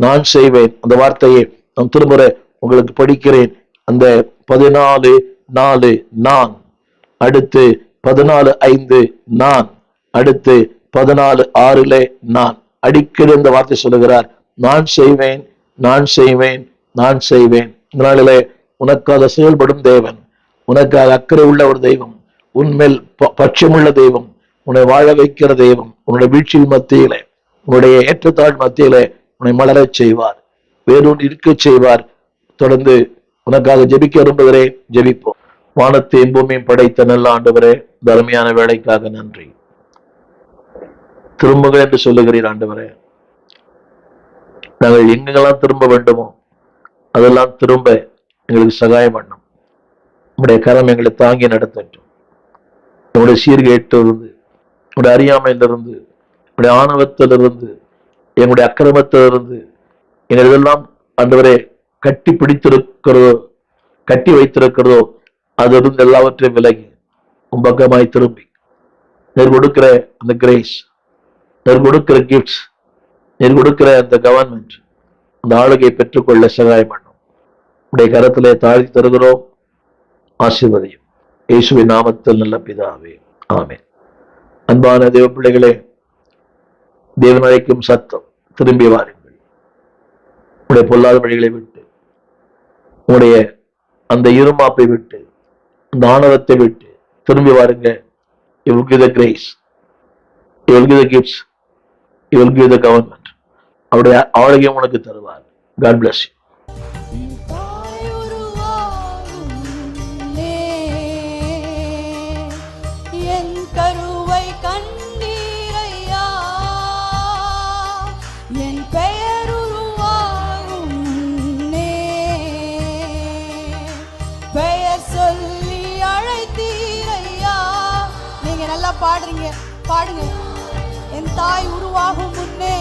நான் செய்வேன். அந்த வார்த்தையை நான் திரும்ப உங்களுக்கு படிக்கிறேன். அந்த 14:4 நான், அடுத்து 14:5 நான், அடுத்து 14:6 நான். அடிக்கடி இந்த வார்த்தை சொல்லுகிறார், நான் செய்வேன், நான் செய்வேன், நான் செய்வேன். இதனாலே உனக்காக செயல்படும் தேவன், உனக்காக அக்கறை உள்ள ஒரு தெய்வம், உன்மேல் பட்சமுள்ள தெய்வம், உன்னை வாழ வைக்கிற தெய்வம், உன்னுடைய வீழ்ச்சியின் மத்தியிலே, உன்னுடைய ஏற்றத்தாழ் மத்தியிலே உன்னை மலரச் செய்வார், வேறொன்று இருக்க செய்வார். தொடர்ந்து உனக்காக ஜெபிக்க விரும்புகிறே, ஜெபிப்போம். வானத்தையும் பூமியும் படைத்த நல்ல ஆண்டவரே, தர்மையான வேலைக்காக நன்றி. திரும்புக என்று சொல்லுகிறீர் ஆண்டவரே. நாங்கள் எங்கெல்லாம் திரும்ப வேண்டுமோ அதெல்லாம் திரும்ப எங்களுக்கு சகாயம் பண்ணும். உங்களுடைய கரம் எங்களை தாங்கி நடத்தட்டும். உங்களுடைய சீர்கேட்டிலிருந்து, உங்களுடைய அறியாமையிலிருந்து, உங்களுடைய ஆணவத்திலிருந்து, எங்களுடைய அக்கிரமத்திலிருந்து, எங்கள் இதெல்லாம் ஆண்டவரே கட்டி பிடித்திருக்கிறதோ, கட்டி வைத்திருக்கிறதோ அதிலிருந்து எல்லாவற்றையும் விலகி உன் பக்கமாய் திரும்பி நீர் கொடுக்கிற அந்த கிரேஸ், நீர் கொடுக்கிற கிஃப்ட்ஸ், நீர் கொடுக்கிற அந்த கவர்மெண்ட், அந்த ஆளுகை பெற்றுக்கொள்ள சகாயம் பண்ணும். உடைய கரத்திலே தாழ்த்தி தருகிறோம். ஆசீர்வதியும் இயேசுவின் நாமத்தில் நல்ல பிதாவே, ஆமென். அன்பான தேவ பிள்ளைகளே, தேவன் அழைக்கும் சத்தம், திரும்பி வாருங்கள். உடைய பொல்லாத வழிகளை விட்டு, உடைய அந்த இருமாப்பை விட்டு, அந்த ஆணவத்தை விட்டு திரும்பி வாருங்க. You will give the grace, you will give the gifts, you will give the government. அவருடைய ஆளுகையும் உனக்கு தருவார். God bless you. பாடுங்க, என் தாய் உருவாகும் முன்னே